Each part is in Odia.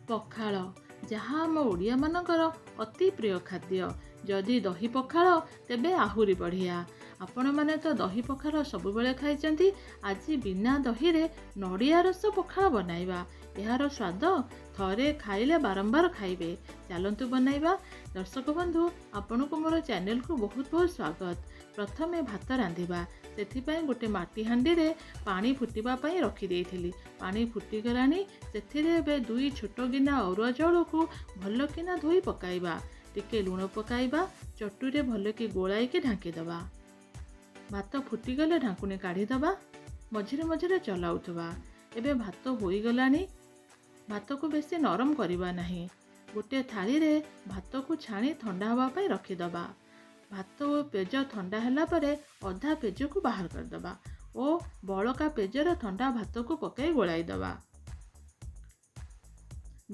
ପଖାଳ, ଯାହା ଆମ ଓଡ଼ିଆମାନଙ୍କର ଅତି ପ୍ରିୟ ଖାଦ୍ୟ। ଯଦି ଦହି ପଖାଳ ତେବେ ଆହୁରି ବଢ଼ିଆ। ଆପଣମାନେ ତ ଦହି ପଖାଳ ସବୁବେଳେ ଖାଇଛନ୍ତି। ଆଜି ବିନା ଦହିରେ ନଡ଼ିଆ ରସ ପଖାଳ ବନାଇବା। ଏହାର ସ୍ୱାଦ ଥରେ ଖାଇଲେ ବାରମ୍ବାର ଖାଇବେ। ଚାଲନ୍ତୁ ବନାଇବା। ଦର୍ଶକ ବନ୍ଧୁ, ଆପଣଙ୍କୁ ମୋର ଚ୍ୟାନେଲକୁ ବହୁତ ବହୁତ ସ୍ୱାଗତ। ପ୍ରଥମେ ଭାତ ରାନ୍ଧିବା। ସେଥିପାଇଁ ଗୋଟେ ମାଟି ହାଣ୍ଡିରେ ପାଣି ଫୁଟିବା ପାଇଁ ରଖିଦେଇଥିଲି। ପାଣି ଫୁଟିଗଲାଣି। ସେଥିରେ ଏବେ 2 ଛୋଟ ଗିନା ଅରୁଆ ଚାଉଳକୁ ଭଲକିନା ଧୋଇ ପକାଇବା। ଟିକେ ଲୁଣ ପକାଇବା। ଚଟୁରେ ଭଲକି ଗୋଳାଇକି ଢାଙ୍କିଦେବା। ଭାତ ଫୁଟିଗଲେ ଢାଙ୍କୁଣୀ କାଢ଼ିଦେବା। ମଝିରେ ମଝିରେ ଚଲାଉଥିବା। ଏବେ ଭାତ ହୋଇଗଲାଣି। ଭାତକୁ ବେଶୀ ନରମ କରିବା ନାହିଁ। ଗୋଟିଏ ଥାଳିରେ ଭାତକୁ ଛାଣି ଥଣ୍ଡା ହେବା ପାଇଁ ରଖିଦେବା। ଭାତ ଓ ପେଜ ଥଣ୍ଡା ହେଲା ପରେ ଅଧା ପେଜକୁ ବାହାର କରିଦେବା ଓ ବଳକା ପେଜର ଥଣ୍ଡା ଭାତକୁ ପକାଇ ଗୋଳାଇଦେବା।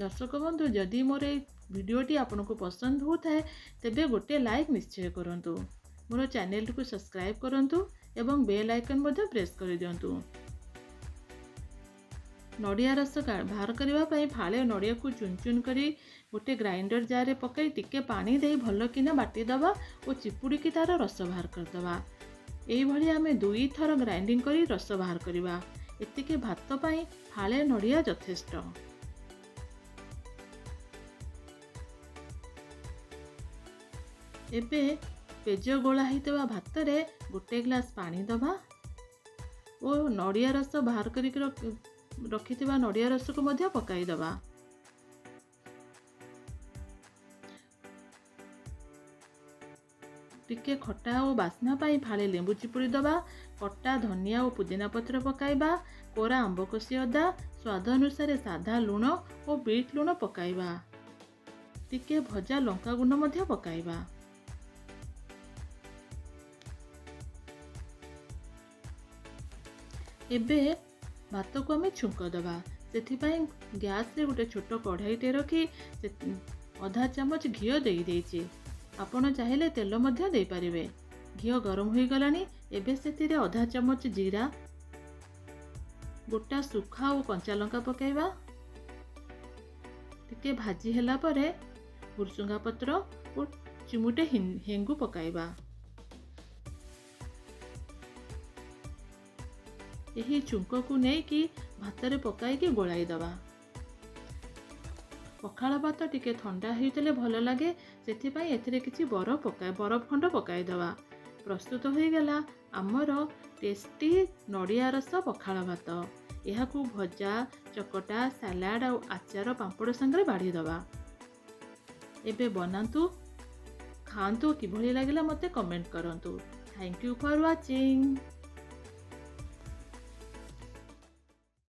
ଦର୍ଶକ ବନ୍ଧୁ, ଯଦି ମୋର এই ଭିଡ଼ିଓଟି ଆପଣଙ୍କୁ ପସନ୍ଦ ହେଉଥାଏ ତେବେ ଗୋଟେ ଲାଇକ୍ ନିଶ୍ଚୟ କରନ୍ତୁ। ମୋର ଚ୍ୟାନେଲଟିକୁ ସବସ୍କ୍ରାଇବ୍ କରନ୍ତୁ ଏବଂ ବେଲ୍ ଆଇକନ୍ ମଧ୍ୟ ପ୍ରେସ୍ କରିଦିଅନ୍ତୁ। ନଡ଼ିଆ ରସ ବାହାର କରିବା ପାଇଁ ଫାଳେ ନଡ଼ିଆକୁ ଚୁନ ଚୁନ କରି ଗୋଟେ ଗ୍ରାଇଣ୍ଡର ଜାରରେ ପକାଇ ଟିକେ ପାଣି ଦେଇ ଭଲକିନା ବାଟିଦେବା ଓ ଚିପୁଡ଼ିକି ତାର ରସ ବାହାର କରିଦେବା। ଏଇଭଳି ଆମେ 2 ଥର ଗ୍ରାଇଣ୍ଡିଙ୍ଗ କରି ରସ ବାହାର କରିବା। ଏତିକି ଭାତ ପାଇଁ ଫାଳେ ନଡ଼ିଆ ଯଥେଷ୍ଟ। ଏବେ ପେଜ ଗୋଳା ହେଇଥିବା ଭାତରେ 1 ଗ୍ଲାସ ପାଣି ଦେବା ଓ ନଡ଼ିଆ ରସ ବାହାର କରିକି ରଖିଥିବା ନଡ଼ିଆ ରସକୁ ମଧ୍ୟ ପକାଇଦେବା। ଟିକେ ଖଟା ଓ ବାସ୍ନା ପାଇଁ ଫାଳେ ଲେମ୍ବୁ ଚିପୁଡ଼ି ଦେବା। କଟା ଧନିଆ ଓ ପୁଦିନା ପତ୍ର ପକାଇବା। କୋରା ଆମ୍ବ କଷି ଅଦା, ସ୍ୱାଦ ଅନୁସାରେ ସାଧା ଲୁଣ ଓ ବିଟ୍ ଲୁଣ ପକାଇବା। ଟିକେ ଭଜା ଲଙ୍କା ଗୁଣ୍ଡ ମଧ୍ୟ ପକାଇବା। ଏବେ ଭାତକୁ ଆମେ ଛୁଙ୍କ ଦେବା। ସେଥିପାଇଁ ଗ୍ୟାସରେ ଗୋଟେ ଛୋଟ କଢ଼ାଇଟେ ରଖି ଅଧା ଚାମଚ ଘିଅ ଦେଇଛି। ଆପଣ ଚାହିଁଲେ ତେଲ ମଧ୍ୟ ଦେଇପାରିବେ। ଘିଅ ଗରମ ହୋଇଗଲାଣି। ଏବେ ସେଥିରେ ଅଧା ଚାମଚ ଜିରା, ଗୋଟା ଶୁଖା ଓ କଞ୍ଚା ଲଙ୍କା ପକାଇବା। ଟିକେ ଭାଜି ହେଲା ପରେ ଭୃଷୁଙ୍ଗା ପତ୍ର ଓ ଚିମୁଟେ ହେଙ୍ଗୁ ପକାଇବା। ଏହି ଛୁଙ୍କକୁ ନେଇକି ଭାତରେ ପକାଇକି ଗୋଳାଇଦେବା। ପଖାଳ ଭାତ ଟିକେ ଥଣ୍ଡା ହେଇଥିଲେ ଭଲ ଲାଗେ। ସେଥିପାଇଁ ଏଥିରେ କିଛି ବରଫ ଖଣ୍ଡ ପକାଇଦେବା। ପ୍ରସ୍ତୁତ ହୋଇଗଲା ଆମର ଟେଷ୍ଟି ନଡ଼ିଆ ରସ ପଖାଳ ଭାତ। ଏହାକୁ ଭଜା, ଚକଟା, ସାଲାଡ଼ ଆଉ ଆଚାର, ପାମ୍ପଡ଼ ସାଙ୍ଗରେ ବାଢ଼ିଦେବା। ଏବେ ବନାନ୍ତୁ, ଖାଆନ୍ତୁ। କିଭଳି ଲାଗିଲା ମୋତେ କମେଣ୍ଟ କରନ୍ତୁ। Thank you for watching.